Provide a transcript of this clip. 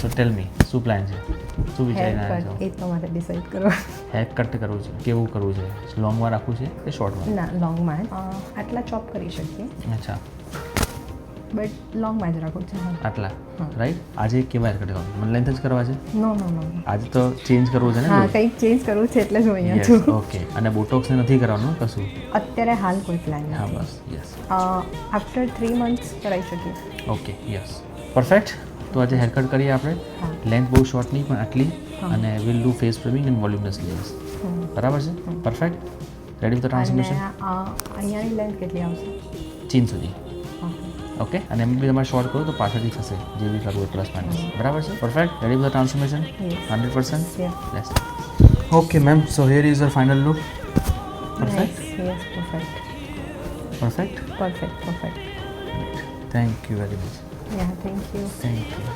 સો ટેલ મી શું પ્લાન છે, શું વિચારીને આવ્યા છો? એ તો મારે ડિસાઈડ કરવા. હેર કટ કરવું છે, કેવું કરવું છે, લોંગમાં રાખવું છે કે શોર્ટમાં? ના લોંગમાં આટલા ચોપ કરી શકીએ, અચ્છા, બટ લોંગમાં જ રાખવું છે. આટલા રાઈટ. આજે કેવા હેર કટ કરવાનું? મને લેન્થ જ કરવા છે? નો નો નો. આજે તો ચેન્જ કરવું છે ને? હા, કંઈક ચેન્જ કરવું છે એટલે જ હું અહીંયા છું. ઓકે. અને બોટોક્સ નથી કરવાનું કશું? અત્યારે હાલ કોઈ પ્લાન હા નથી. બસ યસ. આફ્ટર 3 months કરાવી શકીએ. Okay yes perfect. તો આજે હેર કટ કરીએ આપણે. હા. લેન્થ બહુ શોર્ટ નહીં પણ આટલી, હા. અને will do face framing and volumeless layers. બરાબર છે? પરફેક્ટ. રેડી વિથ ધ અને ટ્રાન્સમિશન? અહીંયાની લેન્થ કેટલી આવશે? ચીન સુધી. ઓકે. ઓકે. અને એમ બી તમારે શોર્ટ કરો તો પાછળથી થશે, જે બી કરવું પ્લસ માઇનસ. બરાબર છે? Perfect. Ready with the transmission? Yes. 100%? Yeah. Let's. Okay ma'am, so here is your final look. Perfect. Yes, perfect. Perfect. Perfect, perfect. Thank you very much. Yeah, thank you. Thank you.